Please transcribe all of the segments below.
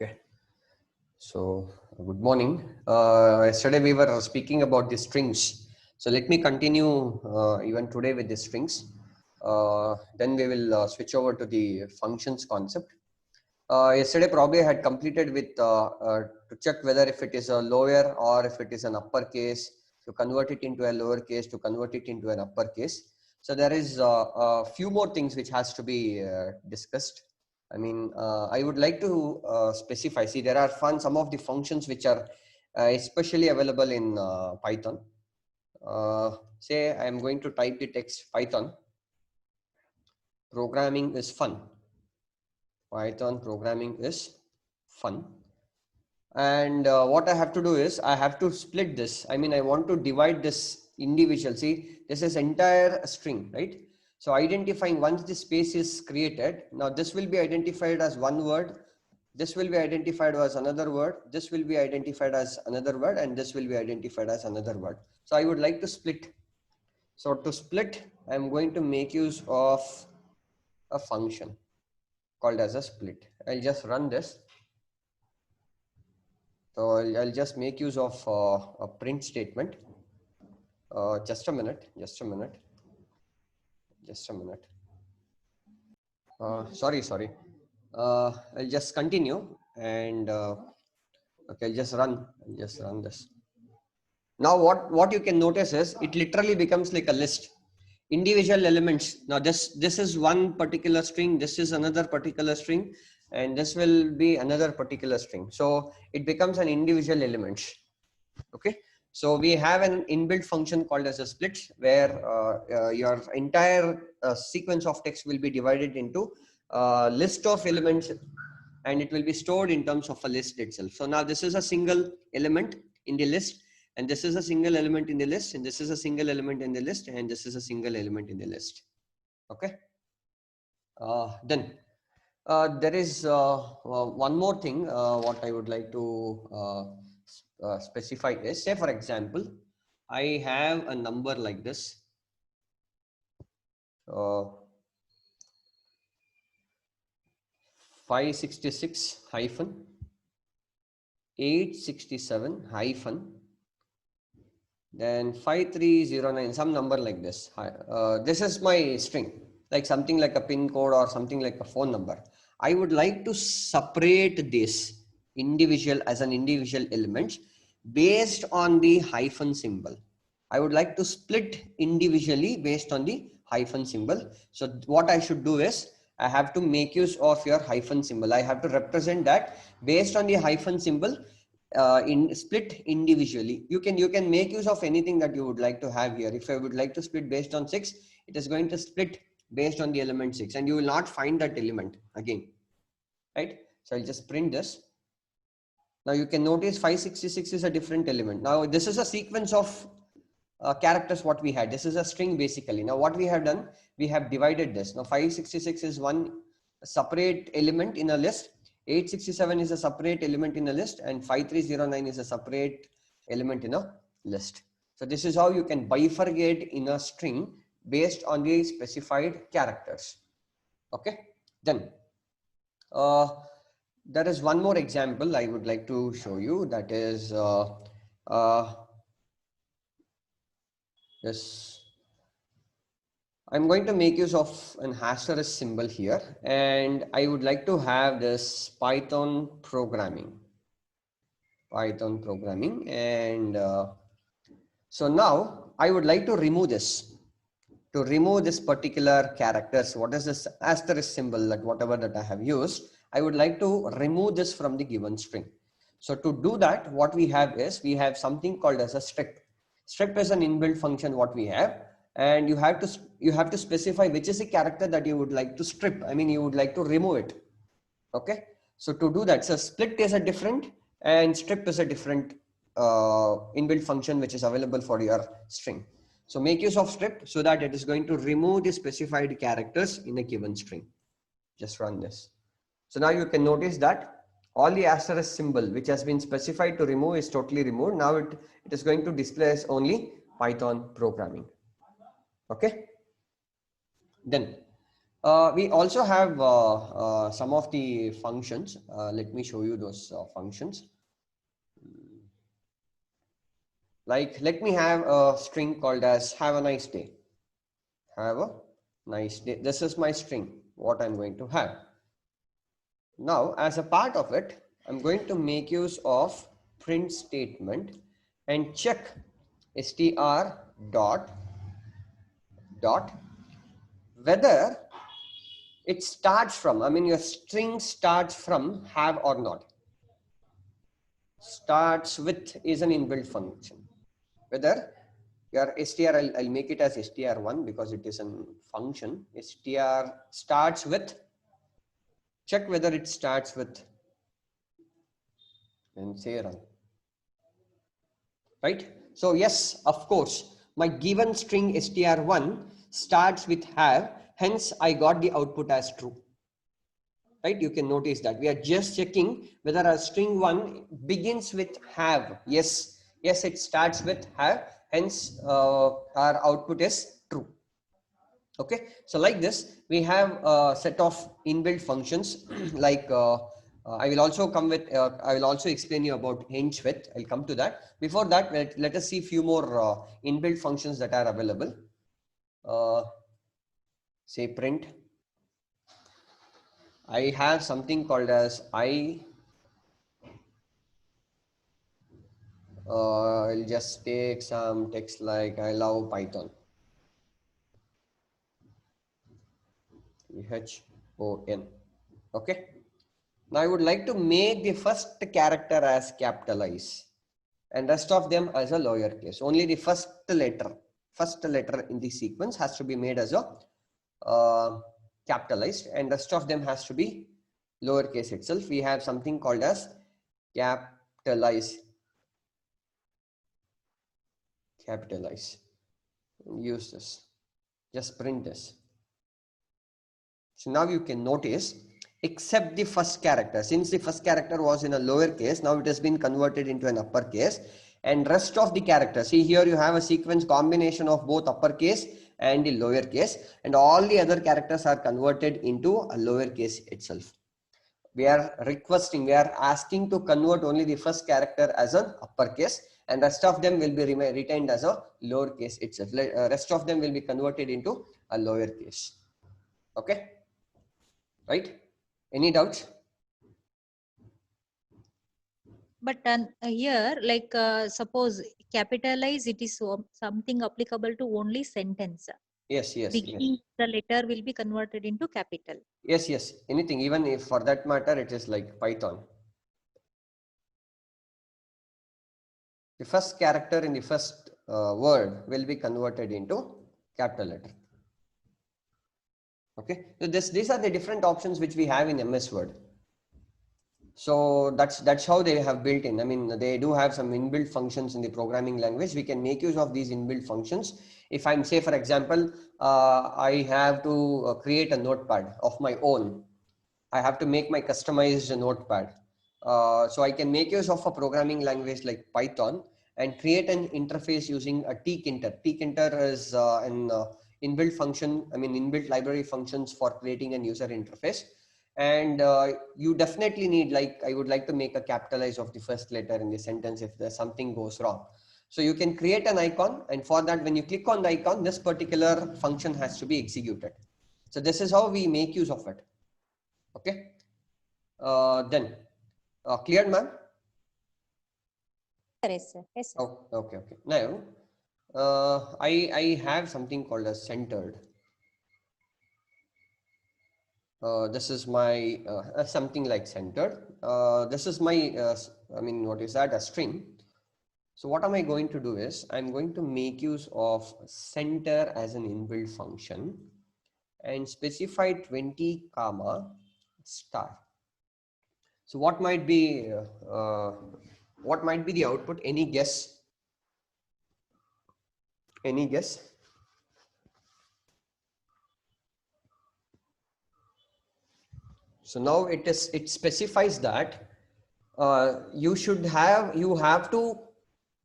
Okay, so good morning. Yesterday we were speaking about the strings. So let me continue even today with the strings. Then we will switch over to the functions concept. Yesterday probably I had completed with to check whether if it is a lower or if it is an uppercase, to convert it into a lowercase, to convert it into an uppercase. So there is a few more things which has to be discussed. I mean, I would like to specify. See, there are some of the functions which are especially available in Python. Say I am going to type the text Python. Programming is fun. Python programming is fun. And what I have to do is I have to split this. I mean, I want to divide this individual. See, this is entire string, right? So identifying once the space is created, now this will be identified as one word. This will be identified as another word. This will be identified as another word, and this will be identified as another word. So I would like to split. So to split, I'm going to make use of a function called as a split. I'll just run this. So I'll just make use of a print statement. Just a minute. Sorry. I'll just continue and okay, I'll just run this. Now what you can notice is it literally becomes like a list. Individual elements. Now this is one particular string, this is another particular string, and this will be another particular string. So it becomes an individual elements. Okay. So we have an inbuilt function called as a split, where your entire sequence of text will be divided into a list of elements, and it will be stored in terms of a list itself. So now this is a single element in the list, and this is a single element in the list, and this is a single element in the list, and this is a single element in the list. Okay. Then there is one more thing what I would like to specify is, say for example, I have a number like this. 566 hyphen 867 hyphen then 5309, some number like this. This is my string, like something like a pin code or something like a phone number. I would like to separate this individual as an individual element based on the hyphen symbol. I would like to split individually based on the hyphen symbol. So what I should do is I have to make use of your hyphen symbol. I have to represent that based on the hyphen symbol. In split individually. You can make use of anything that you would like to have here. If I would like to split based on 6, it is going to split based on the element 6, and you will not find that element again, right? So I'll just print this. Now you can notice 566 is a different element. Now this is a sequence of characters what we had. This is a string basically. Now what we have done, we have divided this. Now 566 is one separate element in a list, 867 is a separate element in a list, and 5309 is a separate element in a list. So this is how you can bifurcate in a string based on the specified characters. Okay. Then there is one more example I would like to show you, that is yes, I'm going to make use of an asterisk symbol here, and I would like to have this Python programming, and so now I would like to remove this. To remove this particular characters, what is this asterisk symbol, that whatever that I have used, I would like to remove this from the given string. So to do that, what we have is, we have something called as a strip. Strip is an inbuilt function what we have, and you have to specify which is the character that you would like to strip. I mean, you would like to remove it. Okay. So to do that, so split is a different and strip is a different inbuilt function which is available for your string. So make use of strip so that it is going to remove the specified characters in a given string. Just run this. So now you can notice that all the asterisk symbol which has been specified to remove is totally removed. Now it is going to display as only Python programming. Okay. Then We also have some of the functions. Let me show you those functions. Like, let me have a string called as have a nice day. Have a nice day. This is my string, what I'm going to have. Now, as a part of it, I'm going to make use of print statement and check str dot whether it starts from, I mean, your string starts from have or not. Starts with is an inbuilt function. Whether your str, I'll make it as str1 because it is a function. Str starts with, check whether it starts with, and say run. Right? So yes, of course, my given string str1 starts with have, hence I got the output as true. Right? You can notice that we are just checking whether our string one begins with have. Yes, yes, it starts with have, hence our output is true. Okay, so like this, we have a set of inbuilt functions like I will also come with, I will also explain you about hinge with. I'll come to that. Before that, let us see few more inbuilt functions that are available. Say print. I have something called as I'll just take some text like I love Python. H-O-N. Okay. Now I would like to make the first character as capitalize and rest of them as a lowercase. Only the first letter in the sequence has to be made as a capitalized, and rest of them has to be lowercase itself. We have something called as capitalize. Use this. Just print this. So now you can notice, except the first character, since the first character was in a lowercase, now it has been converted into an uppercase, and rest of the characters, see here you have a sequence combination of both uppercase and the lowercase, and all the other characters are converted into a lowercase itself. We are asking to convert only the first character as an uppercase, and rest of them will be retained as a lowercase itself. Rest of them will be converted into a lowercase. Okay. Right? Any doubts? But here, like suppose capitalize, it is something applicable to only sentence. Yes, Beginning the letter will be converted into capital. Yes. Anything, even if for that matter, it is like Python. The first character in the first word will be converted into capital letter. Okay. So these are the different options which we have in MS Word. So that's how they have built in. I mean, they do have some inbuilt functions in the programming language. We can make use of these inbuilt functions. If I'm, say, for example, I have to create a notepad of my own. I have to make my customized notepad. So I can make use of a programming language like Python and create an interface using a tkinter. Tkinter is an inbuilt function, I mean, inbuilt library functions for creating a user interface. And you definitely need, like, I would like to make a capitalize of the first letter in the sentence if there's something goes wrong. So you can create an icon, and for that, when you click on the icon, this particular function has to be executed. So this is how we make use of it. Okay. Then clear, ma'am? Yes, sir. Yes, sir. Oh, okay. Now I have something called as centered. This is my something like centered. This is my I mean, what is that? A string. So what am I going to do is I'm going to make use of center as an inbuilt function and specify 20 comma star. So what might be the output? Any guess? Any guess? So now it specifies that you have to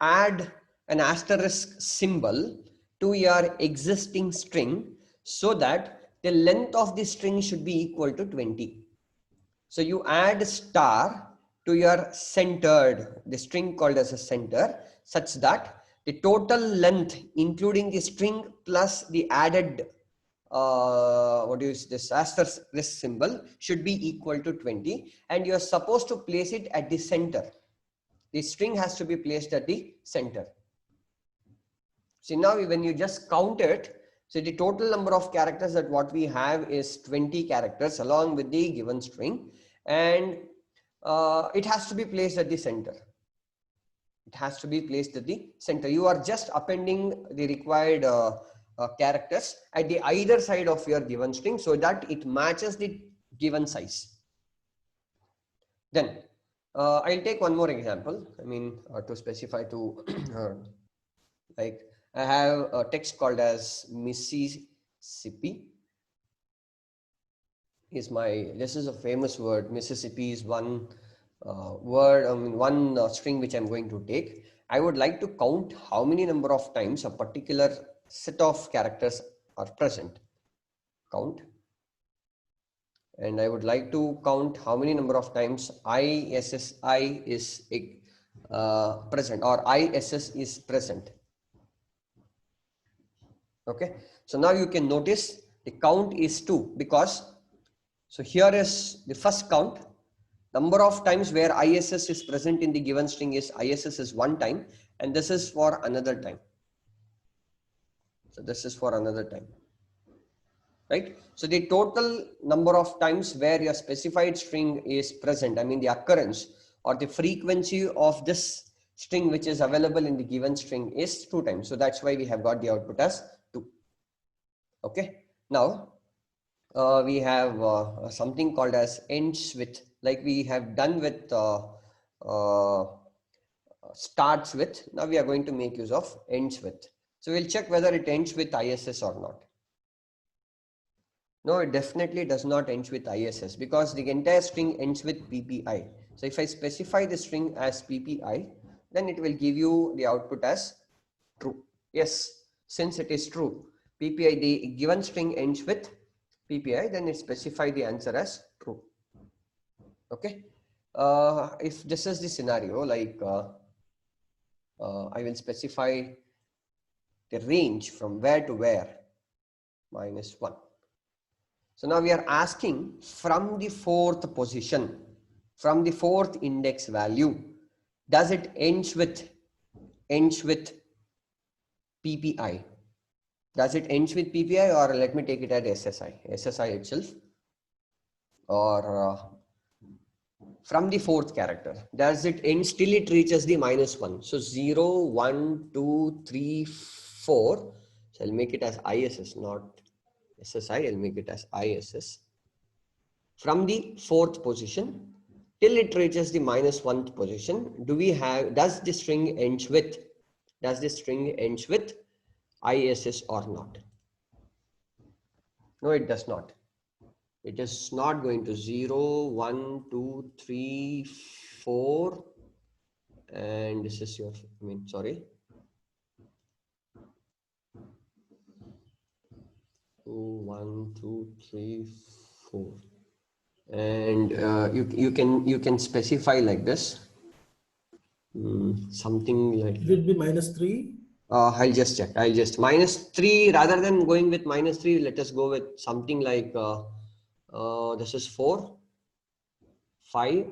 add an asterisk symbol to your existing string so that the length of the string should be equal to 20. So you add star to your centered, the string called as a center, such that the total length, including the string plus the added what is this asterisk symbol, should be equal to 20, and you are supposed to place it at the center. The string has to be placed at the center. See, now when you just count it, so the total number of characters that what we have is 20 characters along with the given string, and it has to be placed at the center. It has to be placed at the center. You are just appending the required characters at the either side of your given string so that it matches the given size. Then I'll take one more example. I mean, to specify to like I have a text called as Mississippi. This is a famous word. Mississippi is one word, one string which I'm going to take. I would like to count how many number of times a particular set of characters are present. Count. And I would like to count how many number of times ISSI is present, or ISS is present. Okay. So now you can notice the count is 2 because, so here is the first count. Number of times where ISS is present in the given string is ISS is 1 time, and this is for another time. So this is for another time, right? So the total number of times where your specified string is present, I mean the occurrence or the frequency of this string which is available in the given string is 2 times. So that's why we have got the output as 2. Okay. Now we have something called as ends with, like we have done with starts with. Now we are going to make use of ends with. So we'll check whether it ends with ISS or not. No, it definitely does not end with ISS because the entire string ends with PPI. So if I specify the string as PPI, then it will give you the output as true. Yes, since it is true, PPI, the given string ends with PPI, then it specify the answer as true. Okay. If this is the scenario, like I will specify the range from where to where, -1. So now we are asking from the 4th position, from the 4th index value, does it ends with PPI? Does it ends with PPI, or let me take it as SSI itself, or from the 4th character, does it end till it reaches the -1? So 0, 1, 2, 3, 4. So I'll make it as ISS, not SSI. I'll make it as ISS. From the 4th position till it reaches the -1th position, does the string ends with ISS or not? No, it does not. It is not going to 0, 1, 2, 3, 4. And this is your, sorry. 2, 1, 2, 3, 4. And you can specify like this. Something like. It will be -3. I'll just check. -3, rather than going with -3, let us go with something like this is 4, 5,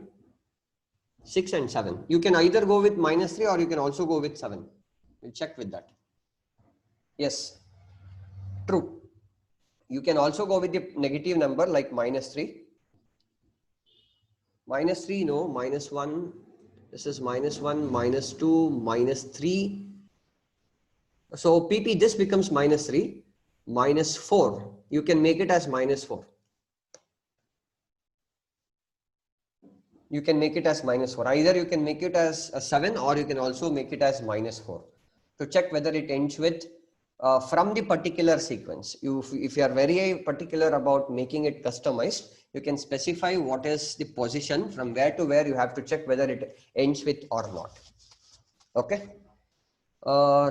6 and 7. You can either go with -3 or you can also go with 7. We'll check with that. Yes, true. You can also go with the negative number like -3. -3, no, -1. This is -1, -2, -3. So PP, this becomes -3, -4. You can make it as -4. You can make it as -4. Either you can make it as a 7 or you can also make it as -4. To check whether it ends with from the particular sequence. If you are very particular about making it customized, you can specify what is the position from where to where you have to check whether it ends with or not. Okay.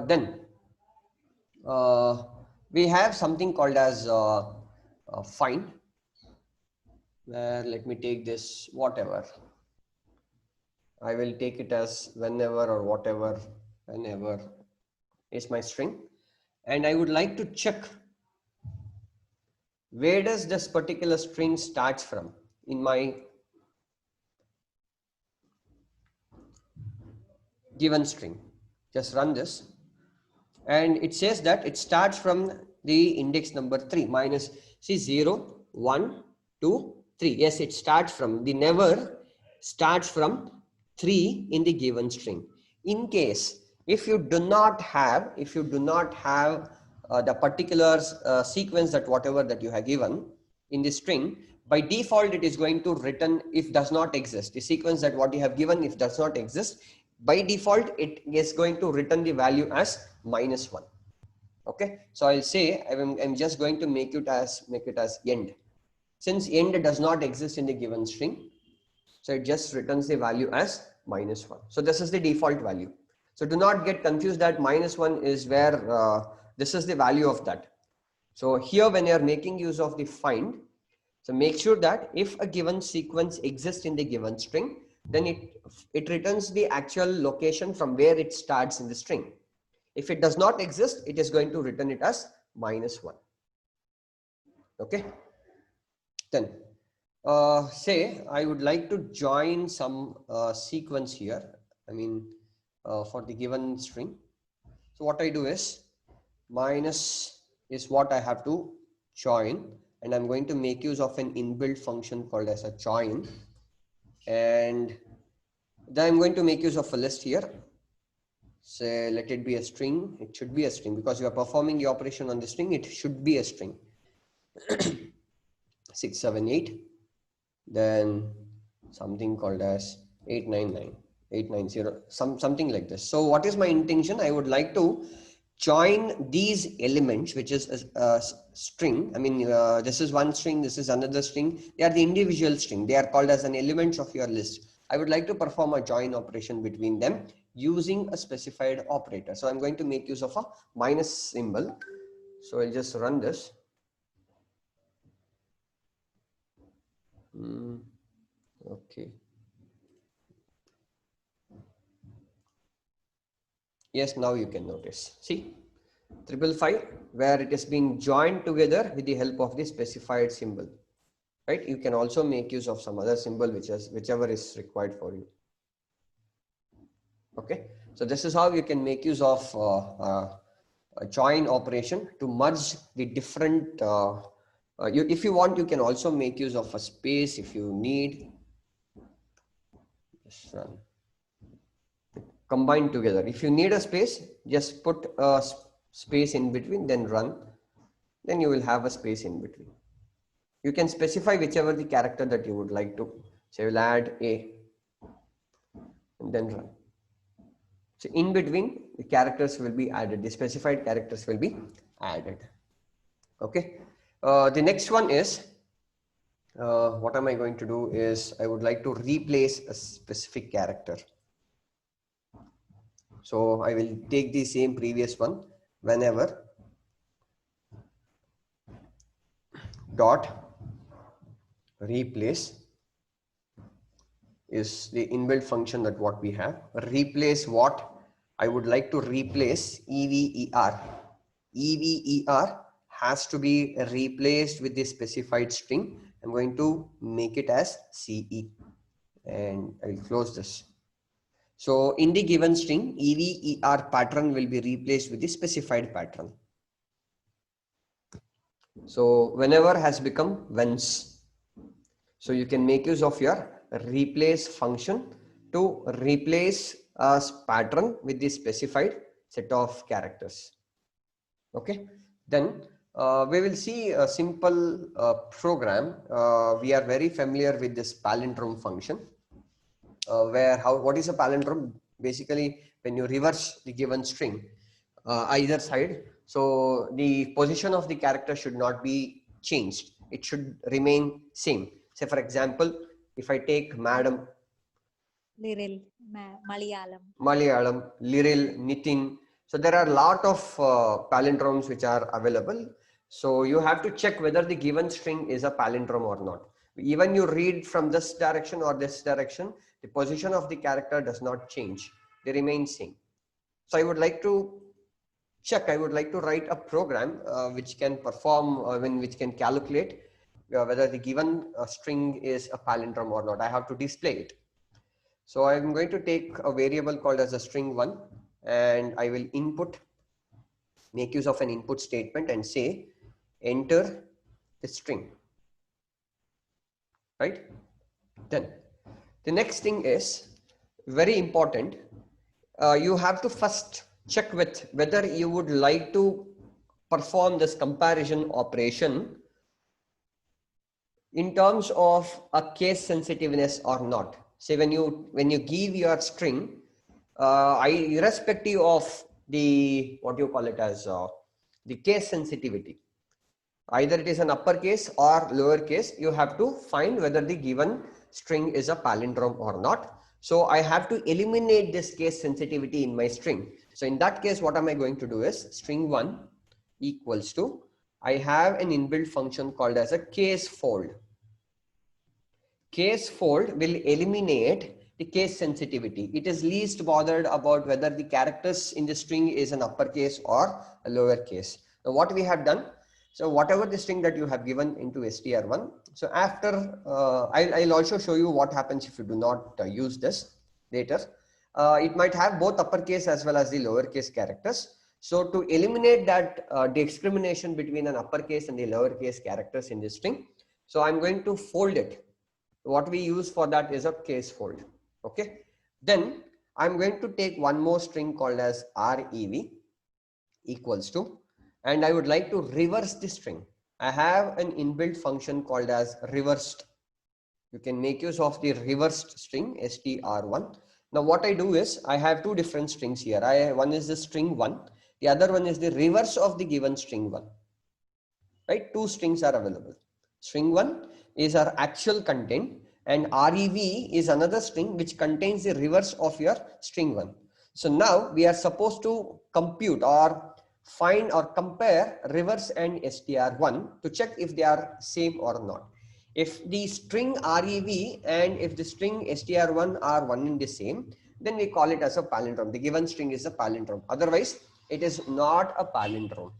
Then we have something called as find, where let me take this whatever. I will take it as whenever or whatever, whenever is my string. And I would like to check where does this particular string starts from in my given string. Just run this. And it says that it starts from the index number 3 minus, see 0, 1, 2, 3. Yes, it starts from, the never starts from 3 in the given string. In case if you do not have the particular sequence that whatever that you have given in the string, by default it is going to return if does not exist. The sequence that what you have given, if does not exist, by default it is going to return the value as -1. Okay, so I'll say I'm just going to make it as end. Since end does not exist in the given string, so it just returns the value as -1. So this is the default value. So do not get confused that -1 is where this is the value of that. So here when you are making use of the find, so make sure that if a given sequence exists in the given string, then it returns the actual location from where it starts in the string. If it does not exist, it is going to return it as -1. Okay. Then say I would like to join some sequence here. I mean for the given string. So what I do is minus is what I have to join, and I'm going to make use of an inbuilt function called as a join, and then I'm going to make use of a list here. Say let it be a string. It should be a string because you are performing the operation on the string. It should be a string. 678, then something called as 899, 890, something like this. So what is my intention? I would like to join these elements, which is a string. I mean, this is one string, this is another string. They are the individual string. They are called as an elements of your list. I would like to perform a join operation between them using a specified operator. So I'm going to make use of a minus symbol. So I'll just run this. Okay. Yes, now you can notice. See, 555 where it is being joined together with the help of the specified symbol. Right? You can also make use of some other symbol whichever is required for you. Okay. So this is how you can make use of a join operation to merge the different. If you want, you can also make use of a space if you need. Just run. Combine together. If you need a space, just put a space in between, then run. Then you will have a space in between. You can specify whichever the character that you would like to. So you'll add a and then run. So in between the characters will be added. The specified characters will be added. Okay. The next one is what am I going to do is I would like to replace a specific character. So I will take the same previous one whenever dot replace is the inbuilt function that what we have. Replace what? I would like to replace EVER. EVER has to be replaced with the specified string. I'm going to make it as CE and I will close this. So in the given string, EVER pattern will be replaced with the specified pattern. So whenever has become whence. So you can make use of your replace function to replace a pattern with the specified set of characters. Okay, then we will see a simple program. We are very familiar with this palindrome function. What is a palindrome? Basically, when you reverse the given string, either side, so the position of the character should not be changed. It should remain same. Say for example, if I take Madam, Liril, Malayalam, Liril, Nitin. So there are a lot of palindromes which are available. So you have to check whether the given string is a palindrome or not. Even you read from this direction or this direction, the position of the character does not change. They remain same. So I would like to check, I would like to write a program which can perform, which can calculate whether the given string is a palindrome or not. I have to display it. So I'm going to take a variable called as a string1, and I will make use of an input statement and say enter the string, right? Then the next thing is very important. You have to first check with whether you would like to perform this comparison operation in terms of a case sensitiveness or not. Say when you give your string, irrespective of the what you call it as the case sensitivity, either it is an uppercase or lowercase, you have to find whether the given string is a palindrome or not. So I have to eliminate this case sensitivity in my string. So in that case, what am I going to do is string1 equals to, I have an inbuilt function called as a case fold. Case fold will eliminate the case sensitivity. It is least bothered about whether the characters in the string is an uppercase or a lowercase. Now what we have done, so whatever the string that you have given into str1, so after I'll also show you what happens if you do not use this later. It might have both uppercase as well as the lowercase characters. So to eliminate that discrimination between an uppercase and the lowercase characters in this string, so I'm going to fold it. What we use for that is a case fold. Okay. Then I'm going to take one more string called as rev equals to, and I would like to reverse the string. I have an inbuilt function called as reversed. You can make use of the reversed string str1. Now what I do is I have two different strings here. One is the string 1, the other one is the reverse of the given string 1. Right? Two strings are available. String 1 is our actual content, and rev is another string which contains the reverse of your string 1. So now we are supposed to compute or find or compare reverse and str1 to check if they are same or not. If the string rev and if the string str1 are one in the same, then we call it as a palindrome. The given string is a palindrome. Otherwise, it is not a palindrome.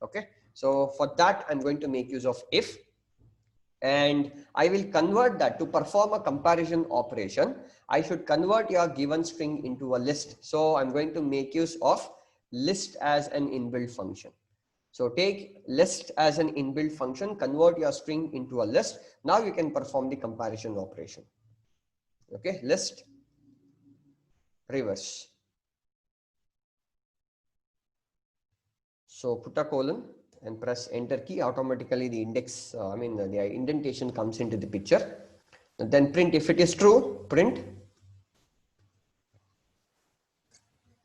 Okay. So for that, I'm going to make use of if, and I will convert that to perform a comparison operation. I should convert your given string into a list. So I'm going to make use of list as an inbuilt function. So take list as an inbuilt function, convert your string into a list. Now you can perform the comparison operation. Okay, list reverse. So put a colon and press enter key. Automatically the index, the indentation comes into the picture. And then print if it is true, print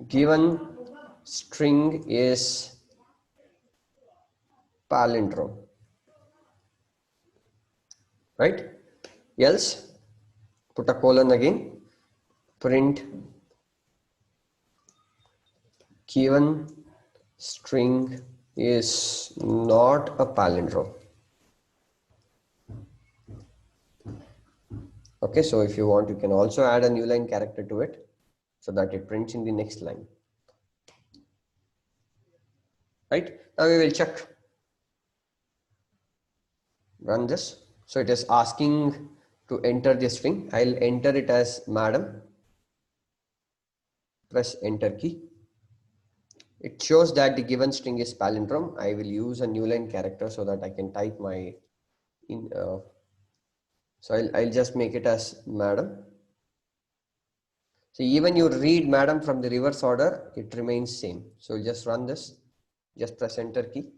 given string is palindrome, right? Else put a colon again, print given string is not a palindrome. Okay, so if you want, you can also add a new line character to it so that it prints in the next line. Right, now we will check. Run this. So it is asking to enter the string. I'll enter it as madam. Press enter key. It shows that the given string is palindrome. I will use a new line character so that I can type my so I'll just make it as madam. So even you read madam from the reverse order, it remains same. So just run this. Just press enter key.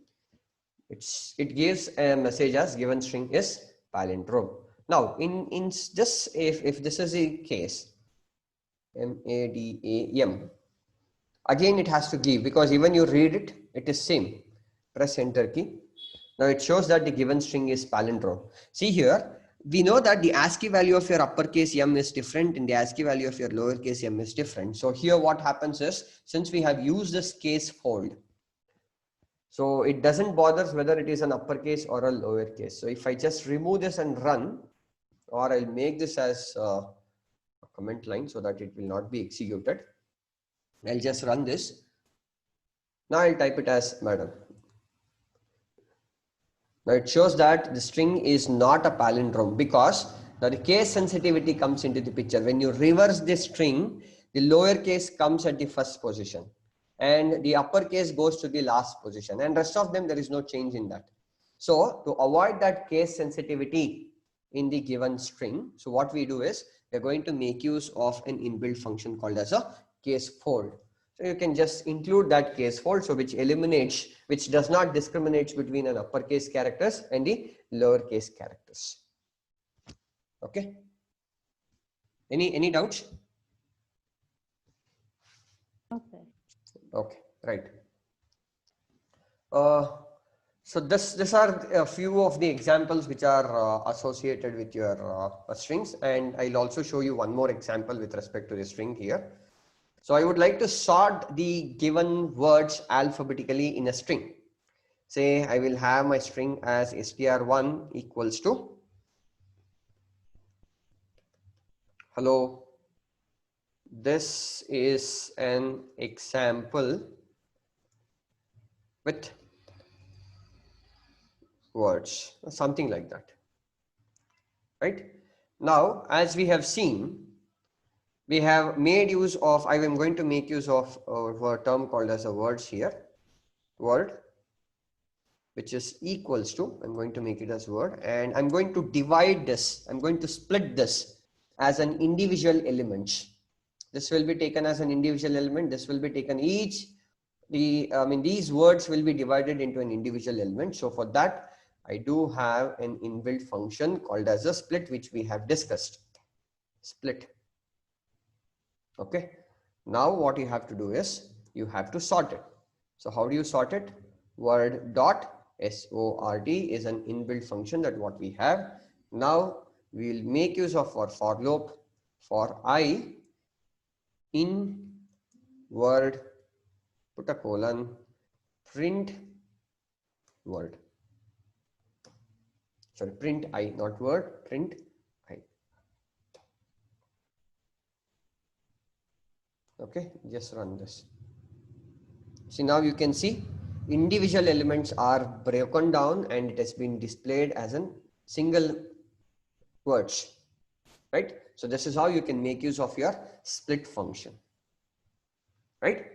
It gives a message as given string is palindrome. Now in just if this is a case, madam, again it has to give, because even you read it, it is same. Press enter key. Now it shows that the given string is palindrome. See here, we know that the ASCII value of your uppercase m is different and the ASCII value of your lowercase m is different. So here what happens is, since we have used this case fold, So it doesn't bother whether it is an uppercase or a lowercase. So if I just remove this and run, or I'll make this as a comment line so that it will not be executed. I'll just run this. Now I'll type it as madam. Now it shows that the string is not a palindrome because now the case sensitivity comes into the picture. When you reverse this string, the lowercase comes at the first position and the uppercase goes to the last position, and rest of them there is no change in that. So to avoid that case sensitivity in the given string, so what we do is we're going to make use of an inbuilt function called as a case fold. So you can just include that case fold, so which eliminates, which does not discriminate between an uppercase characters and the lowercase characters. Okay. Any doubts? Okay. Okay, right. So these are a few of the examples which are associated with your strings, and I'll also show you one more example with respect to the string here. So I would like to sort the given words alphabetically in a string. Say I will have my string as str1 equals to hello. This is an example with words, something like that. Right? Now, as we have seen, we have made use of, I am going to make use of a term called as a words here, word, which is equals to, I'm going to make it as word, and I'm going to divide this, I'm going to split this as an individual element. This will be taken as an individual element, this will be taken these words will be divided into an individual element. So for that, I do have an inbuilt function called as a split, which we have discussed. Split. Okay. Now what you have to do is you have to sort it. So how do you sort it? Word dot sort is an inbuilt function that what we have. Now we will make use of our for loop for I in word, put a colon, print word. Sorry, print I, not word, print I. Okay, just run this. See, now you can see individual elements are broken down and it has been displayed as a single words, right? So this is how you can make use of your split function, right?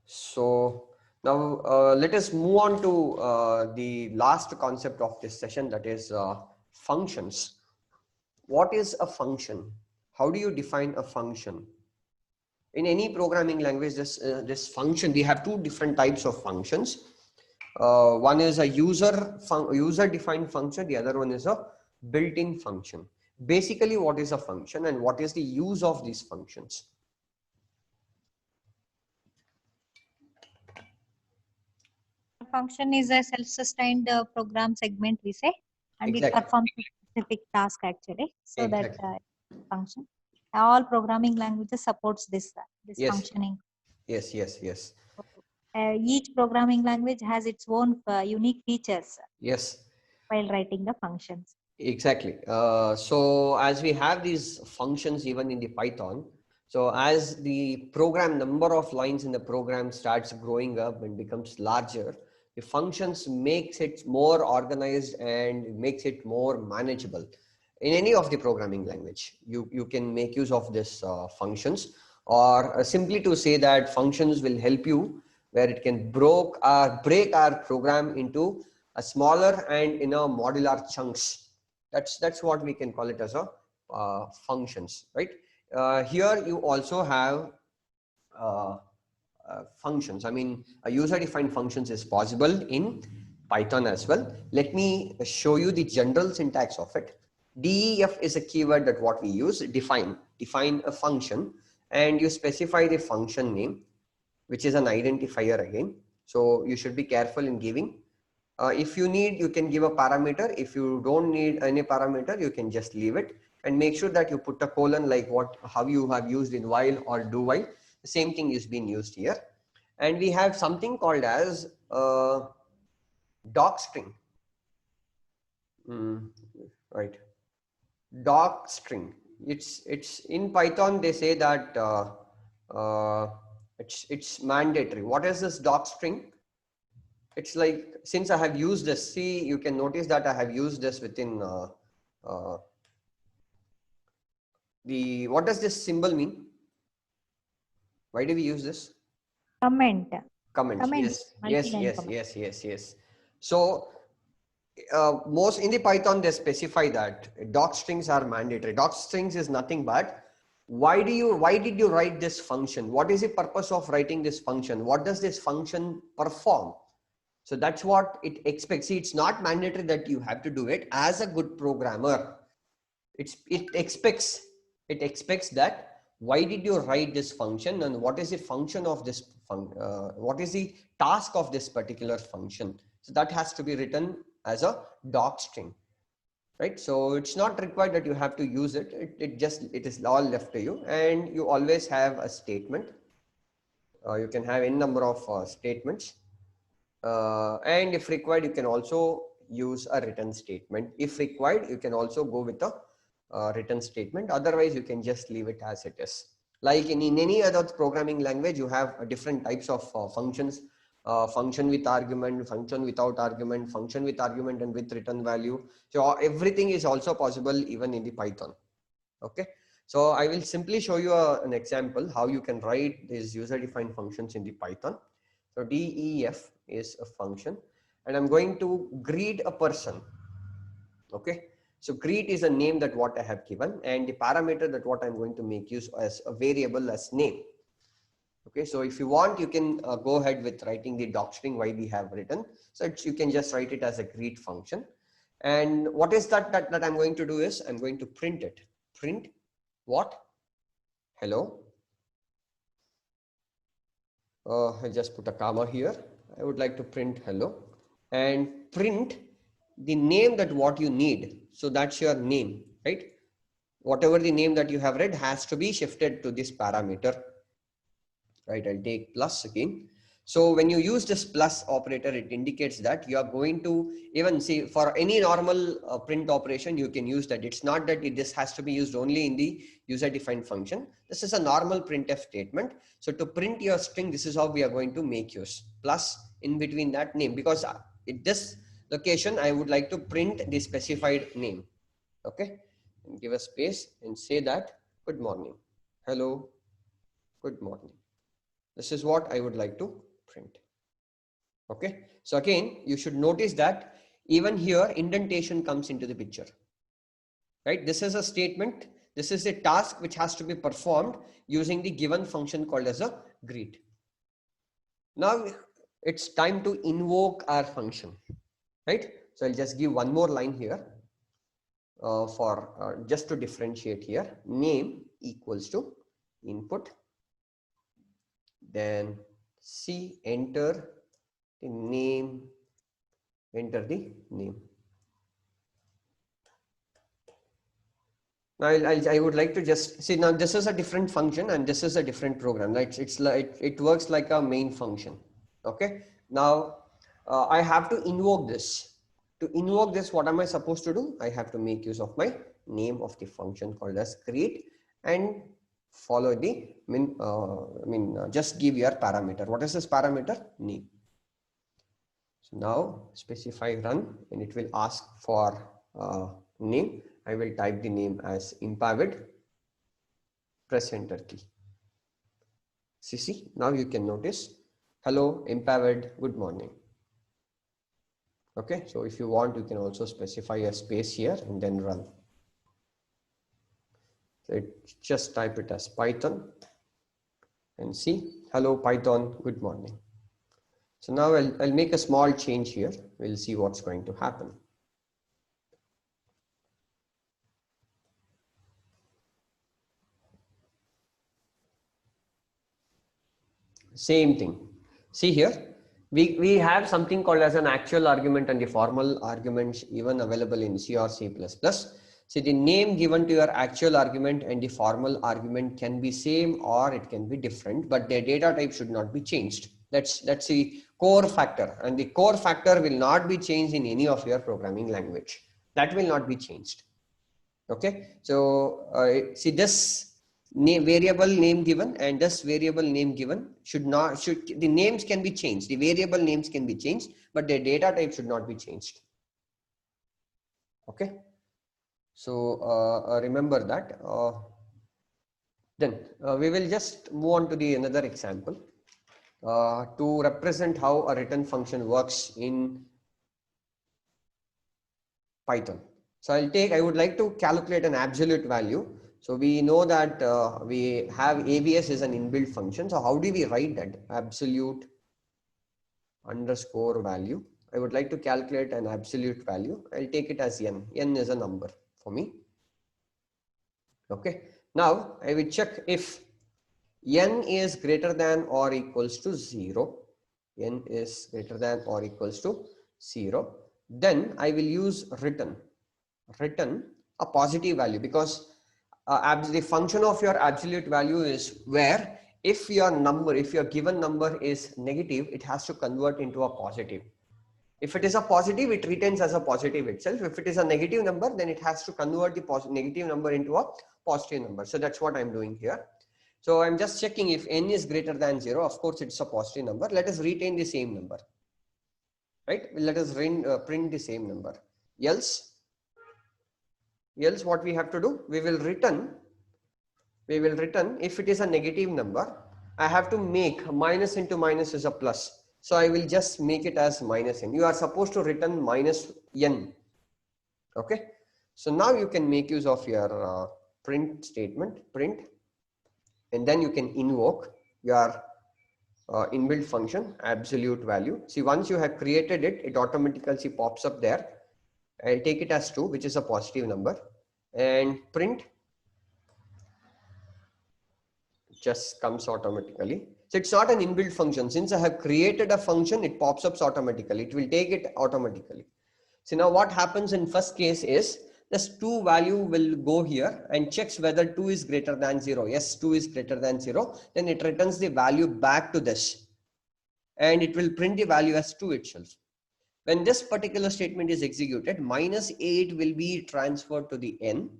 So now let us move on to the last concept of this session, that is functions. What is a function? How do you define a function? In any programming language, this function, we have two different types of functions. One is a user defined function, the other one is a built-in function. Basically, what is a function and what is the use of these functions? Function is a self-sustained program segment, we say, and Exactly. it performs a specific task actually. So Exactly. that function, all programming languages supports this Yes. functioning. Yes. Each programming language has its own unique features. Yes. While writing the functions. Exactly. So as we have these functions even in the Python, so as the program number of lines in the program starts growing up and becomes larger, the functions makes it more organized and makes it more manageable. In any of the programming language, you can make use of this functions, or simply to say that functions will help you where it can break our program into a smaller and modular chunks. That's what we can call it as a functions, right? Here you also have functions. I mean, a user-defined functions is possible in Python as well. Let me show you the general syntax of it. Def is a keyword that what we use. Define a function, and you specify the function name, which is an identifier again. So you should be careful in giving. If you need, you can give a parameter. If you don't need any parameter, you can just leave it, and make sure that you put a colon like how you have used in while or do while. The same thing is being used here. And we have something called as doc string. Right. Doc string. It's in Python. They say that it's mandatory. What is this doc string? It's like, since I have used this, see, you can notice that I have used this within what does this symbol mean? Why do we use this? Comment. Comment. Yes, yes, multi-line yes, comment. yes, yes, yes. So most in the Python, they specify that doc strings are mandatory. Doc strings is nothing but why did you write this function? What is the purpose of writing this function? What does this function perform? So that's what it expects. See, it's not mandatory that you have to do it. As a good programmer, it expects that why did you write this function and what is the function of this what is the task of this particular function. So that has to be written as a doc string, right? So it's not required that you have to use it. It is all left to you, and you always have a statement. You can have n number of statements, and if required, you can also use a written statement. If required, you can also go with a written statement. Otherwise, you can just leave it as it is. Like in any other programming language, you have different types of functions. Function with argument, function without argument, function with argument and with return value. So everything is also possible even in the Python. Okay. So I will simply show you an example how you can write these user-defined functions in the Python. So def is a function, and I'm going to greet a person. Okay. So greet is a name that what I have given, and the parameter that what I'm going to make use as a variable as name. Okay, so if you want, you can go ahead with writing the doc string why we have written. So you can just write it as a greet function. And what is that I'm going to do is I'm going to print it. Print what? Hello. I just put a comma here. I would like to print hello and print the name that what you need. So that's your name, right? Whatever the name that you have read has to be shifted to this parameter. Right, I'll take plus again. So when you use this plus operator, it indicates that you are going to even see for any normal print operation, you can use that. It's not that this has to be used only in the user defined function. This is a normal printf statement. So to print your string, this is how we are going to make use plus in between that name, because at this location, I would like to print the specified name. Okay, and give a space and say that good morning, hello, good morning. This is what I would like to print. Okay. So again, you should notice that even here indentation comes into the picture, right? This is a statement. This is a task which has to be performed using the given function called as a greet. Now it's time to invoke our function, right? So I'll just give one more line here for just to differentiate here. Name equals to input. Then C, enter the name, enter the name. Now I would like to just see, now this is a different function and this is a different program, right? It's like, it works like a main function. Okay. Now I have to invoke this. To invoke this, what am I supposed to do? I have to make use of my name of the function called as greet and follow the just give your parameter. What is this parameter? Name. So now specify run and it will ask for name. I will type the name as Impavid. Press enter key. See, now you can notice hello Impavid, good morning. Okay, so if you want, you can also specify a space here and then run. So just type it as Python and see hello Python, good morning. So now I'll make a small change here. We'll see what's going to happen. Same thing. See here, we have something called as an actual argument and the formal arguments even available in C or C++. See, the name given to your actual argument and the formal argument can be same or it can be different, but their data type should not be changed. That's the core factor, and the core factor will not be changed in any of your programming language. That will not be changed. Okay, so see this variable name given and this variable name given should the names can be changed, the variable names can be changed, but the data type should not be changed. Okay, so remember that. Then we will just move on to the another example to represent how a return function works in Python. So I would like to calculate an absolute value. So we know that we have ABS is an inbuilt function. So how do we write that? Absolute underscore value. I would like to calculate an absolute value. I'll take it as n. N is a number for me. Okay. Now I will check if n is greater than or equals to 0. N is greater than or equals to 0. Then I will use return a positive value, because the function of your absolute value is where if your given number is negative, it has to convert into a positive. If it is a positive, it retains as a positive itself. If it is a negative number, then it has to convert the negative number into a positive number. So that's what I'm doing here. So I'm just checking if n is greater than 0. Of course, it's a positive number. Let us retain the same number, right? Let us print the same number. Else what we have to do, we will return if it is a negative number, I have to make minus into minus is a plus. So I will just make it as minus n. You are supposed to return minus n. Okay. So now you can make use of your print statement, print, and then you can invoke your inbuilt function absolute value. See, once you have created it, it automatically pops up there. I'll take it as 2, which is a positive number, and print just comes automatically. So it's not an inbuilt function. Since I have created a function, it pops up automatically. It will take it automatically. So now what happens in first case is this 2 value will go here and checks whether 2 is greater than 0. Yes, 2 is greater than 0. Then it returns the value back to this, and it will print the value as 2 itself. When this particular statement is executed, minus 8 will be transferred to the n,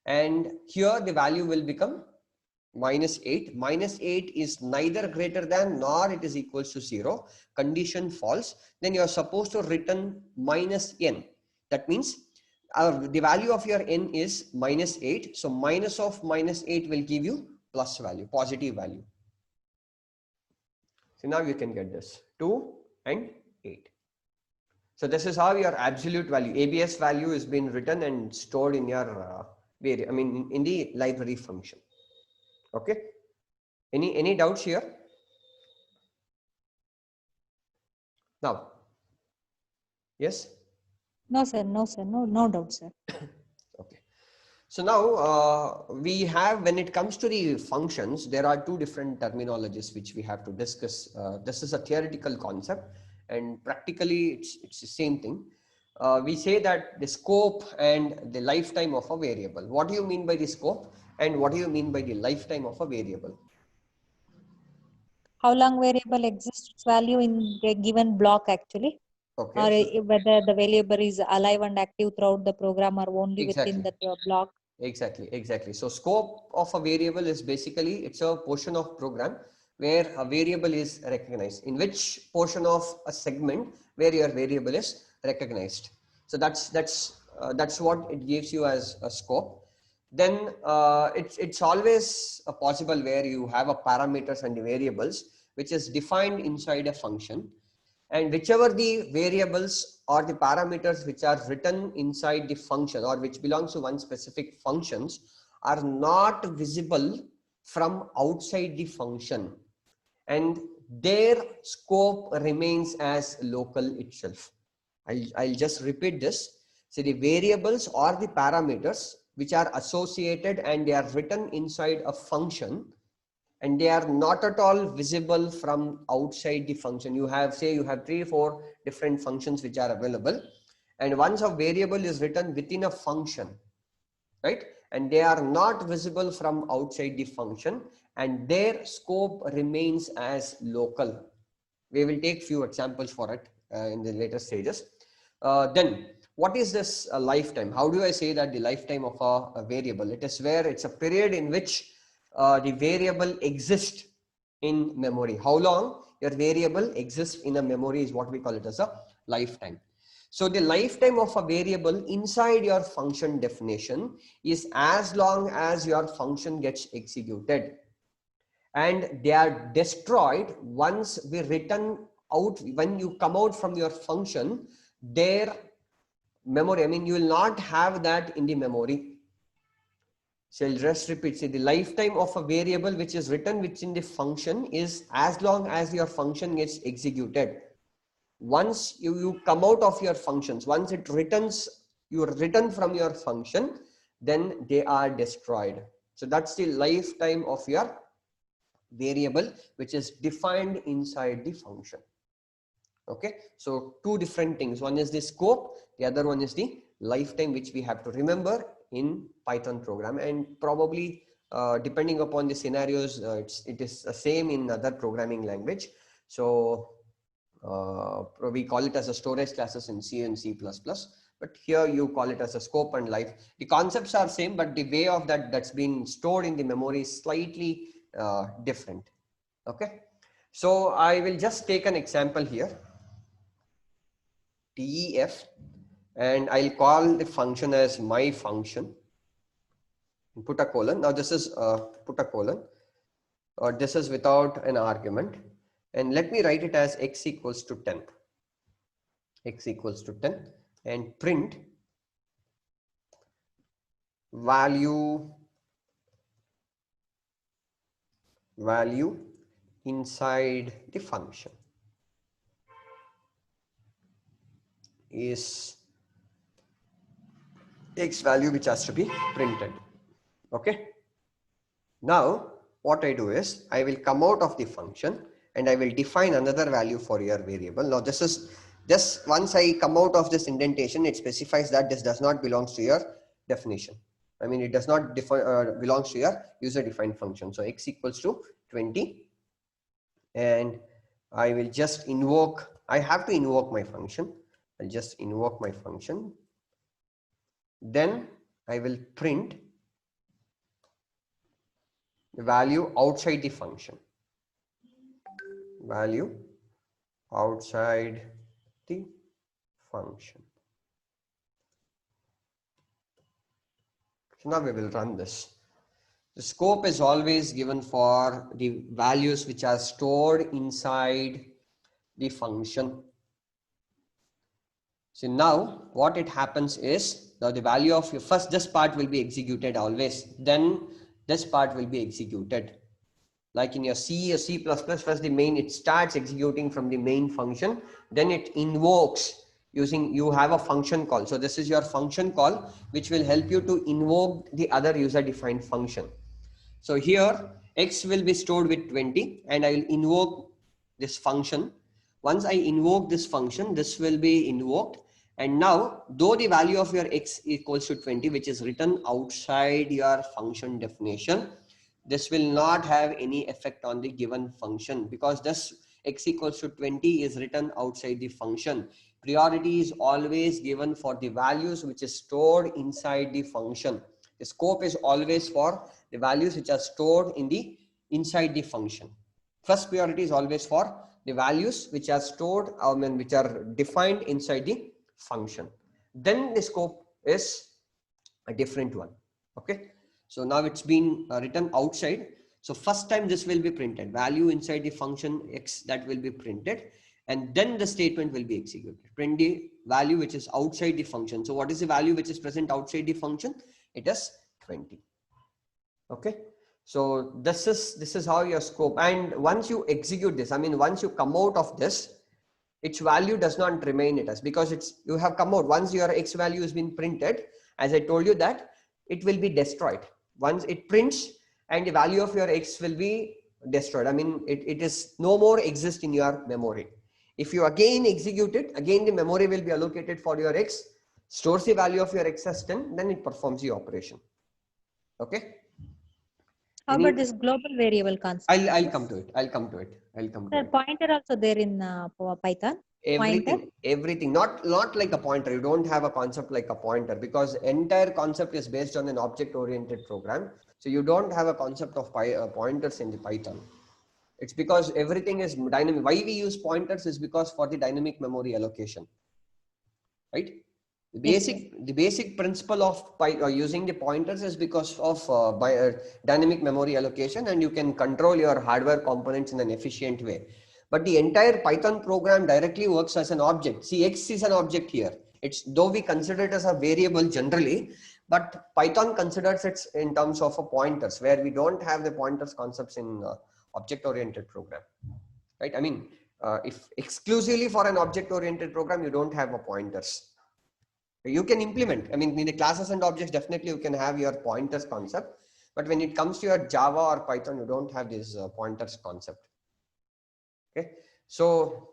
and here the value will become minus 8. Minus 8 is neither greater than nor it is equals to 0. Condition false. Then you are supposed to return minus n. That means the value of your n is minus 8. So minus of minus 8 will give you plus value, positive value. So now you can get this 2 and 8. So this is how your absolute value, ABS value, is being written and stored in your in the library function. Okay. Any doubts here? Now, yes? No, sir. No, sir. No doubt, sir. Okay. So now we have, when it comes to the functions, there are 2 different terminologies which we have to discuss. This is a theoretical concept, and practically it's the same thing. We say that the scope and the lifetime of a variable. What do you mean by the scope, and what do you mean by the lifetime of a variable? How long variable exists its value in a given block actually? Okay. Or whether the variable is alive and active throughout the program or only within the block. Exactly. So scope of a variable is basically, it's a portion of program where a variable is recognized, in which portion of a segment where your variable is recognized. So that's what it gives you as a scope. Then it's always possible where you have a parameters and the variables which is defined inside a function, and whichever the variables or the parameters which are written inside the function or which belongs to one specific functions are not visible from outside the function, and their scope remains as local itself. I'll just repeat this. So the variables or the parameters which are associated and they are written inside a function, and they are not at all visible from outside the function. You have 3-4 different functions which are available, and once a variable is written within a function, right, and they are not visible from outside the function, and their scope remains as local. We will take few examples for it in the later stages. Then what is this lifetime? How do I say that the lifetime of a variable? It is where it's a period in which the variable exists in memory. How long your variable exists in a memory is what we call it as a lifetime. So the lifetime of a variable inside your function definition is as long as your function gets executed, and they are destroyed once we return out. When you come out from your function, their memory, I mean, you will not have that in the memory. So I'll just repeat. See, the lifetime of a variable which is written within the function is as long as your function gets executed. Once you come out of your functions, once it returns, you return from your function, then they are destroyed. So that's the lifetime of your variable which is defined inside the function. Okay, so two different things. One is the scope, the other one is the lifetime, which we have to remember in Python program, and probably depending upon the scenarios, it is the same in other programming language. So we call it as a storage classes in C and C++, but here you call it as a scope and life. The concepts are same, but the way of that's been stored in the memory is slightly different. Okay, so I will just take an example here, def, and I'll call the function as my function, put a colon. Now this is put a colon, or this is without an argument, and let me write it as x equals to 10, x equals to 10, and print value inside the function is x value which has to be printed. Okay, now what I do is I will come out of the function and I will define another value for your variable. Now this is just once I come out of this indentation, it specifies that this does not belongs to your definition. I mean, it does not belongs to your user defined function. So x equals to 20, and I will just invoke, I have to invoke my function. I'll just invoke my function. Then I will print the value outside the function, value outside the function. So now we will run this. The scope is always given for the values which are stored inside the function. So now what it happens is, now the value of your first, this part will be executed always, then this part will be executed. Like in your C or C++, first the main, it starts executing from the main function, then it invokes using, you have a function call. So this is your function call, which will help you to invoke the other user defined function. So here x will be stored with 20, and I will invoke this function. Once I invoke this function, this will be invoked. And now, though the value of your x equals to 20, which is written outside your function definition, this will not have any effect on the given function, because this x equals to 20 is written outside the function. Priority is always given for the values which is stored inside the function. The scope is always for the values which are stored in the inside the function. First priority is always for the values which are stored, which are defined inside the function. Then the scope is a different one. Okay, so now it's been written outside. So first time this will be printed, value inside the function x, that will be printed, and then the statement will be executed. Print the value which is outside the function. So what is the value which is present outside the function? It is 20. Okay, so this is how your scope. And once you execute this, I mean, once you come out of this, its value does not remain it as, because it's, you have come out. Once your x value has been printed, as I told you, that it will be destroyed. Once it prints, and the value of your x will be destroyed. I mean, it is no more exist in your memory. If you again execute it, again the memory will be allocated for your x, stores the value of your x as 10, then it performs the operation. Okay. How about this global variable concept? I'll come to it. I'll come to Sir, it. pointer also there in Python. Pointer. Everything, not like a pointer. You don't have a concept like a pointer, because entire concept is based on an object oriented program. So you don't have a concept of pointers in the Python. It's because everything is dynamic. Why we use pointers is because for the dynamic memory allocation, right? The basic principle of using the pointers is because of dynamic memory allocation, and you can control your hardware components in an efficient way. But the entire Python program directly works as an object. See, X is an object here. It's, though we consider it as a variable generally, but Python considers it in terms of a pointers, where we don't have the pointers concepts in object oriented program, right? I mean, if exclusively for an object oriented program, you don't have a pointers. You can implement, I mean, in the classes and objects, definitely you can have your pointers concept, but when it comes to your Java or Python, you don't have this pointers concept. Okay, so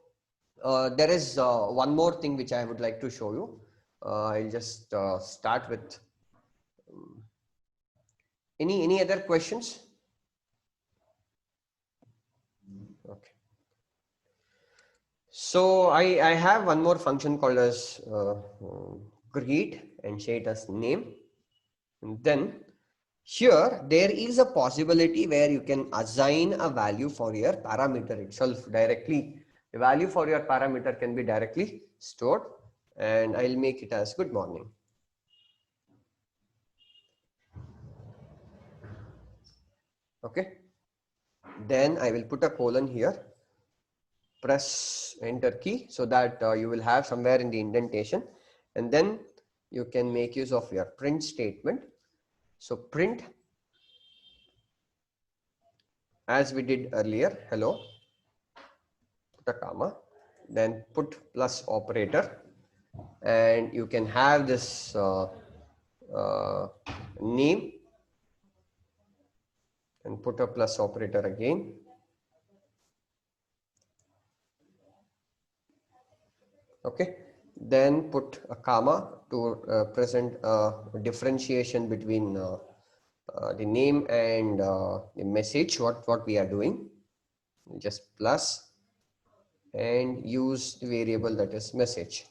there is one more thing which I would like to show you. I'll just start with any other questions? Okay. So I have one more function called as greet, and say it as name. And then here there is a possibility where you can assign a value for your parameter itself directly. The value for your parameter can be directly stored, and I'll make it as good morning. Okay. Then I will put a colon here. Press enter key so that you will have somewhere in the indentation, and then you can make use of your print statement. So print, as we did earlier, hello, put a comma, then put plus operator, and you can have this name, and put a plus operator again. Okay, then put a comma to present a differentiation between the name and the message, what we are doing. Just plus and use the variable that is message.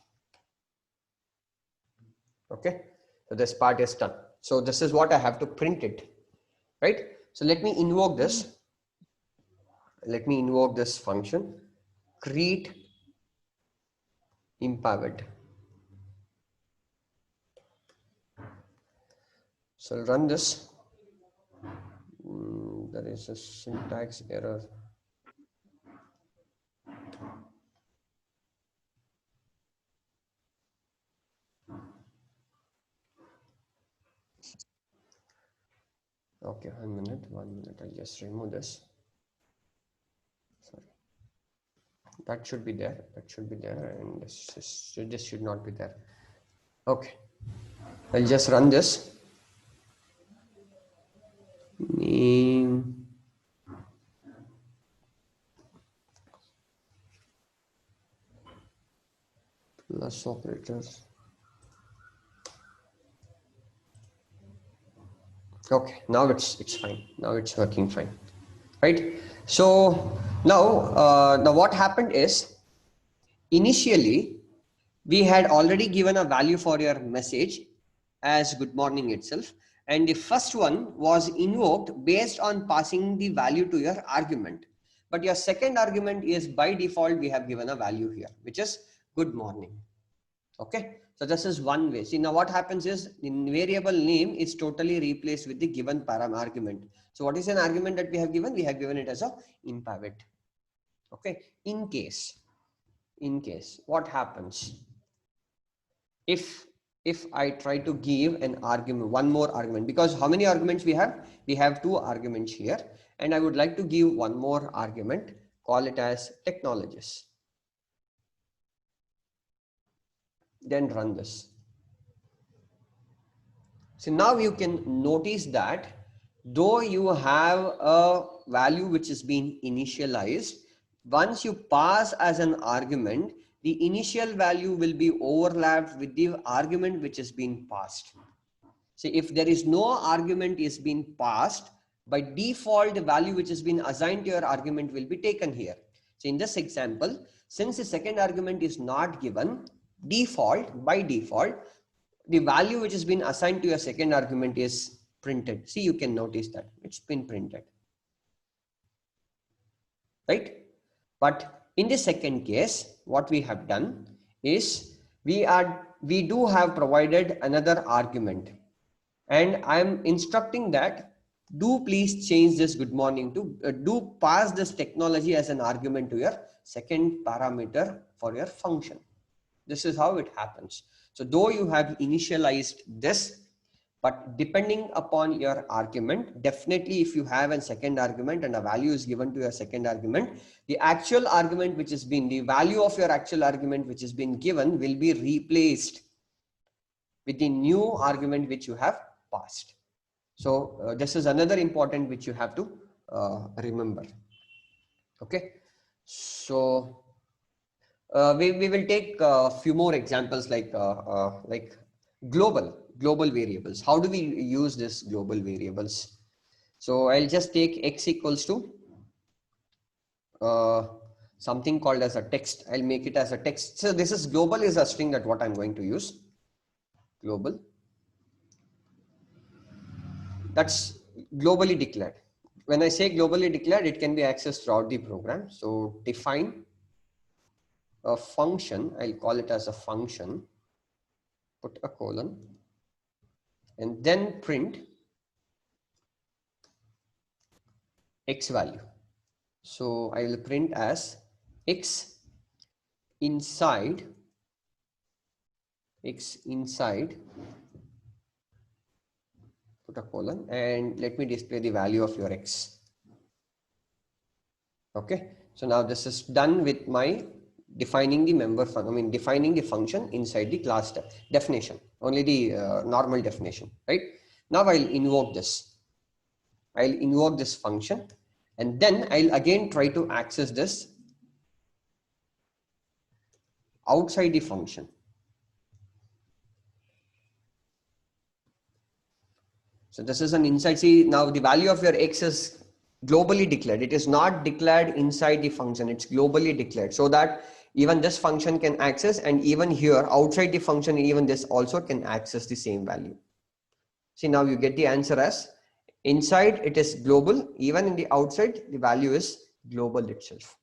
Okay, so this part is done. So this is what I have to print it, right? So let me invoke this. Let me invoke this function, create impaved. So I'll run this. There is a syntax error. Okay, 1 minute. I'll just remove this. Sorry. That should be there. And this should not be there. Okay. I'll just run this. Name plus operators. Okay, now it's fine. Now it's working fine, right? So now what happened is, initially we had already given a value for your message as good morning itself, and the first one was invoked based on passing the value to your argument. But your second argument is, by default we have given a value here, which is good morning. Okay, so this is one way. See, now what happens is, the variable name is totally replaced with the given param argument. So what is an argument that we have given? We have given it as a impaved. Okay, in case what happens if I try to give an argument, one more argument, because how many arguments we have? We have 2 arguments here, and I would like to give one more argument, call it as technologies. Then run this. So now you can notice that though you have a value which is being initialized, once you pass as an argument, the initial value will be overlapped with the argument which is being passed. So if there is no argument is being passed, by default, the value which has been assigned to your argument will be taken here. So in this example, since the second argument is not given, by default, the value which has been assigned to your second argument is printed. See, you can notice that it's been printed, right? But in the second case, what we have done is we do have provided another argument, and I'm instructing that do please change this good morning to do pass this technology as an argument to your second parameter for your function. This is how it happens. So though you have initialized this, but depending upon your argument, definitely if you have a second argument and a value is given to your second argument, the actual argument which has been, the value of your actual argument which has been given will be replaced with the new argument which you have passed. So this is another important which you have to remember. Okay. So we will take a few more examples like global variables. How do we use this global variables? So I'll just take x equals to something called as a text. I'll make it as a text. So this is global is a string that what I'm going to use. Global. That's globally declared. When I say globally declared, it can be accessed throughout the program. So define a function. I'll call it as a function. Put a colon. And then print x value. So I will print as x inside, put a colon, and let me display the value of your x. Okay. So now this is done with my defining the member function, defining the function inside the class definition, only the normal definition, right? Now I'll invoke this. I'll invoke this function, and then I'll again try to access this outside the function. So this is an inside. See, now the value of your x is globally declared. It is not declared inside the function. It's globally declared, so that even this function can access, and even here outside the function, even this also can access the same value. See, now you get the answer as inside it is global, even in the outside the value is global itself.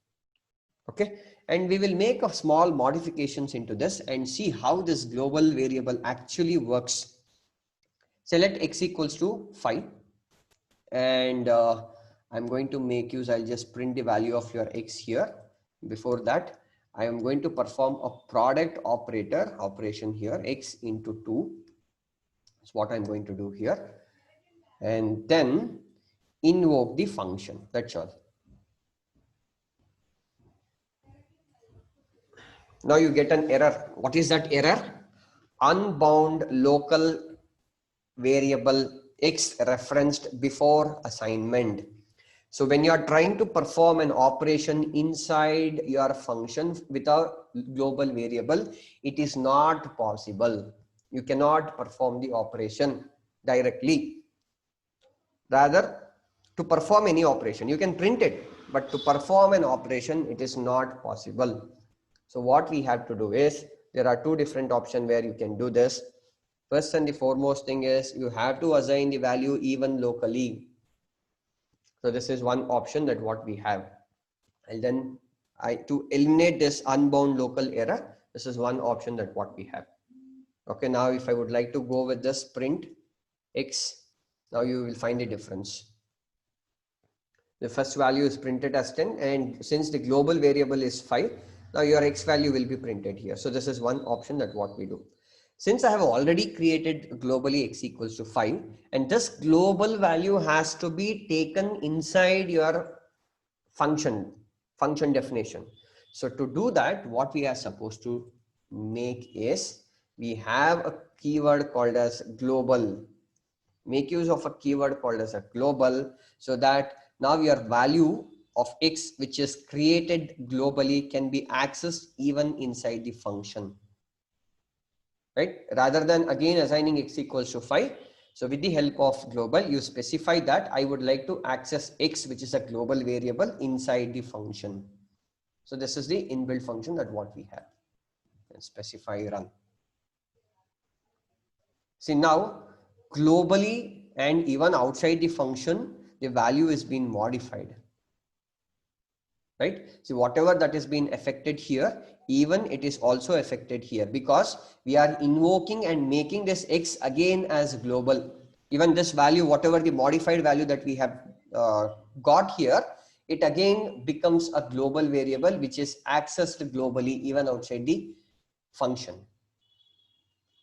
Okay. And we will make a small modifications into this and see how this global variable actually works. Select x equals to 5, and I'm going to make use, I'll just print the value of your x here. Before that, I am going to perform a product operation here, x into 2. That's what I'm going to do here. And then invoke the function. That's all. Now you get an error. What is that error? Unbound local variable x referenced before assignment. So when you are trying to perform an operation inside your function with a global variable, it is not possible. You cannot perform the operation directly. Rather, to perform any operation, you can print it, but to perform an operation, it is not possible. So what we have to do is, there are two different options where you can do this. First and the foremost thing is you have to assign the value even locally. So this is one option that what we have. And then to eliminate this unbound local error, this is one option that what we have. Okay, now if I would like to go with this print x, now you will find a difference. The first value is printed as 10, and since the global variable is 5, now your x value will be printed here. So this is one option that what we do. Since I have already created globally x equals to 5, and this global value has to be taken inside your function definition. So to do that, what we are supposed to make is, we have a keyword called as global. Make use of a keyword called as a global, so that now your value of x, which is created globally, can be accessed even inside the function. Right? Rather than again assigning x equals to 5. So with the help of global, you specify that I would like to access X, which is a global variable inside the function. So this is the inbuilt function that what we have, and specify run. See now globally and even outside the function, the value is being modified, right? So whatever that is being affected here, even it is also affected here, because we are invoking and making this X again as global. Even this value, whatever the modified value that we have got here, it again becomes a global variable which is accessed globally even outside the function.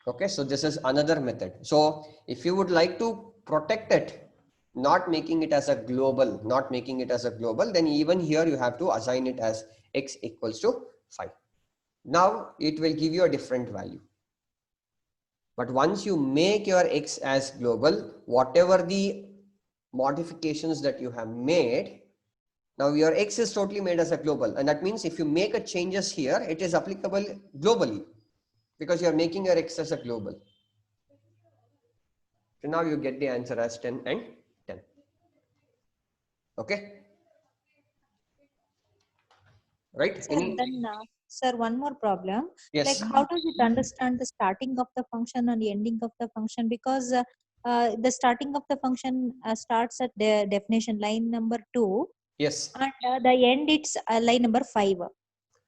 Okay, so this is another method. So if you would like to protect it, not making it as a global, then even here you have to assign it as X equals to 5. Now it will give you a different value. But once you make your X as global, whatever the modifications that you have made, now your X is totally made as a global. And that means if you make a changes here, it is applicable globally, because you are making your X as a global. So now you get the answer as 10 and 10. Okay. Right. Sir, then, sir, one more problem. Yes. Like, how does it understand the starting of the function and the ending of the function? Because the starting of the function starts at the definition line number 2, Yes. and the end it's line number 5.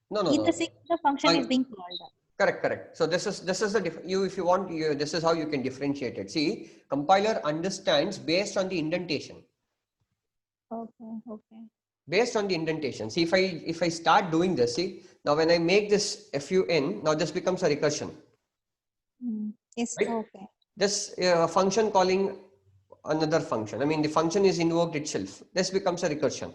No. In the sequence, the function is being called. Correct. So this is the if you want, this is how you can differentiate it. See, compiler understands based on the indentation. Okay. Based on the indentation. See, if I start doing this, see, now when I make this fun, now this becomes a recursion. Yes. Right? Okay. This function calling another function. I mean, the function is invoked itself. This becomes a recursion.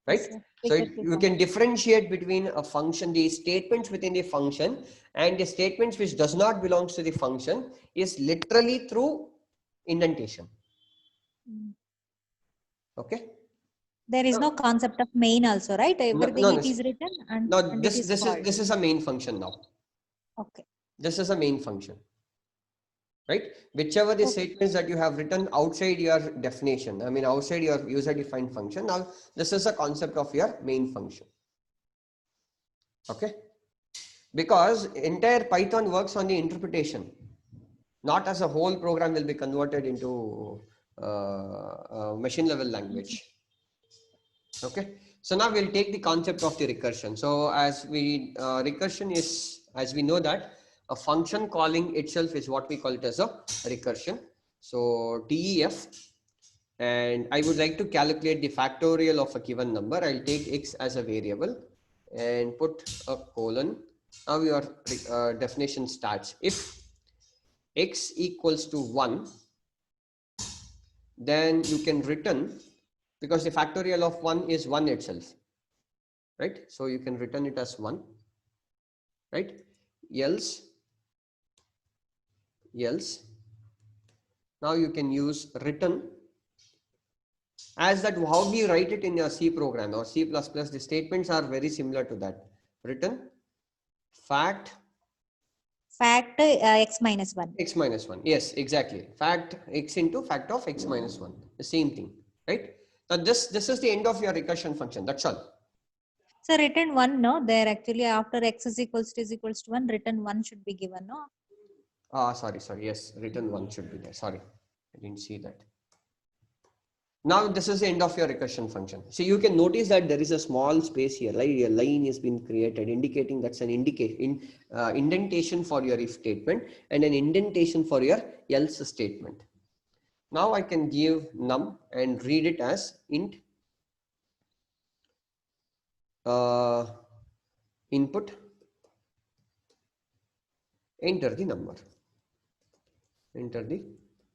Right? Yes, So you can differentiate between a function, the statements within the function, and the statements which does not belongs to the function is literally through indentation. Okay. There is no concept of main also, right? Everything No, it is written and this it is called. this is a main function now. Okay. This is a main function. Right? Whichever the statements that you have written outside your definition, I mean outside your user defined function, now this is a concept of your main function. Okay. Because entire Python works on the interpretation, not as a whole program will be converted into machine level language. Okay. So now we'll take the concept of the recursion. So as we recursion is, as we know that a function calling itself is what we call it as a recursion. So DEF, and I would like to calculate the factorial of a given number. I'll take X as a variable and put a colon. Now your definition starts. If X equals to 1, then you can return, because the factorial of 1 is 1 itself, right? So you can return it as 1, right? Else now you can use return as that. How we write it in your C program or C++, the statements are very similar to that. Return fact X minus 1. X minus 1. Yes, exactly. Fact X into fact of X minus 1. The same thing, right? Now this is the end of your recursion function. That's all. So return 1, no? There actually after X is equals to 1, return 1 should be given, no? Sorry. Yes, return 1 should be there. Sorry, I didn't see that. Now this is the end of your recursion function. So you can notice that there is a small space here, like a line has been created, indicating that's an indentation for your if statement and an indentation for your else statement. Now I can give num and read it as int input, enter the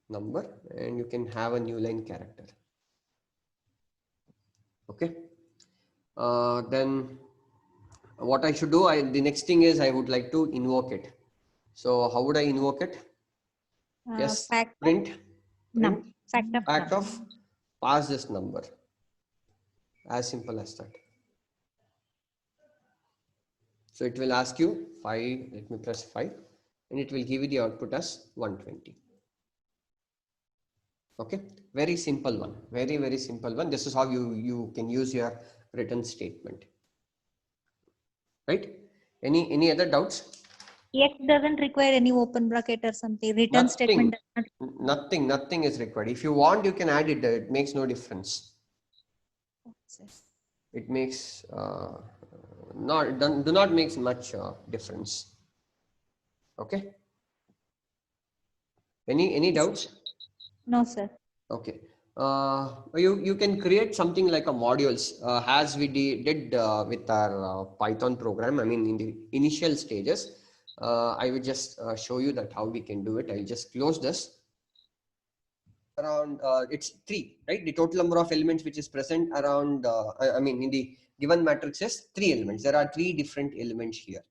number, and you can have a new line character. Okay. Then what I should do, the next thing is I would like to invoke it. So how would I invoke it? Yes, print fact of pass this number. As simple as that. So it will ask you 5, let me press 5, and it will give you the output as 120. Okay, very simple one, very simple one. This is how you can use your written statement, right? Any other doubts? X doesn't require any open bracket or something. Return statement Nothing, does not. nothing is required. If you want, you can add it. It makes no difference. It makes not do not makes much difference. Okay. Any doubts? No, sir. Okay. You can create something like a modules as we did with our Python program. I mean, in the initial stages, I will just show you that how we can do it. I'll just close this. Around it's 3, right? The total number of elements which is present around I mean in the given matrix is 3 elements. There are 3 different elements here.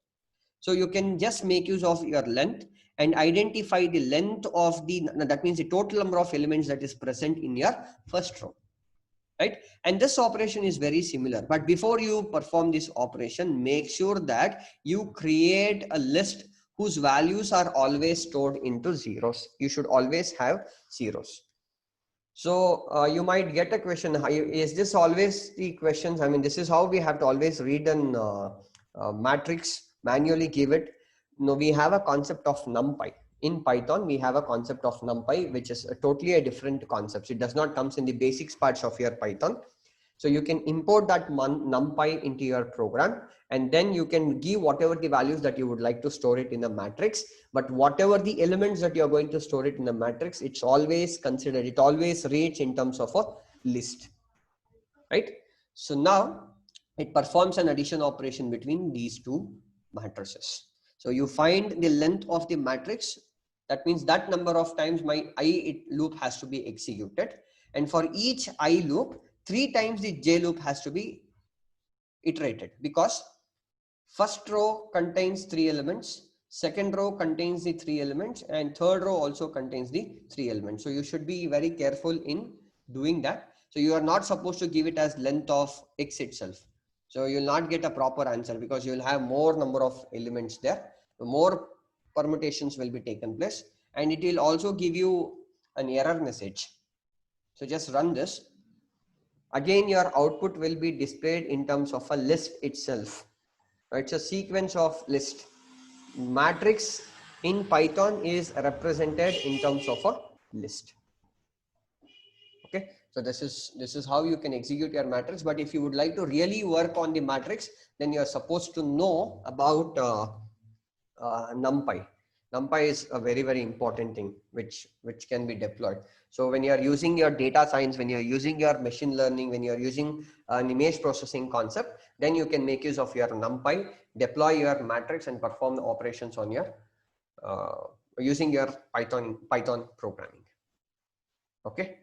So you can just make use of your length and identify the length of the, that means the total number of elements that is present in your first row, right? And this operation is very similar, but before you perform this operation, make sure that you create a list whose values are always stored into zeros. You should always have zeros. So you might get a question, is this always the questions? I mean, this is how we have to always read an matrix, manually give it. No, we have a concept of NumPy. In Python, we have a concept of NumPy, which is totally a different concept. It does not comes in the basics parts of your Python. So you can import that NumPy into your program, and then you can give whatever the values that you would like to store it in a matrix. But whatever the elements that you're going to store it in a matrix, it's always considered, it always reads in terms of a list, right? So now it performs an addition operation between these two matrices. So you find the length of the matrix. That means that number of times my I loop has to be executed. And for each I loop, 3 times the J loop has to be iterated, because first row contains 3 elements, second row contains the 3 elements, and third row also contains the 3 elements. So you should be very careful in doing that. So you are not supposed to give it as length of X itself. So you will not get a proper answer, because you will have more number of elements there. The more permutations will be taken place, and it will also give you an error message. So just run this. Again, your output will be displayed in terms of a list itself. It's a sequence of list. Matrix in Python is represented in terms of a list. Okay, so this is how you can execute your matrix. But if you would like to really work on the matrix, then you are supposed to know about NumPy. NumPy is a very important thing which can be deployed. So when you are using your data science, when you are using your machine learning, when you are using an image processing concept, then you can make use of your NumPy, deploy your matrix, and perform the operations on your using your Python programming. Okay.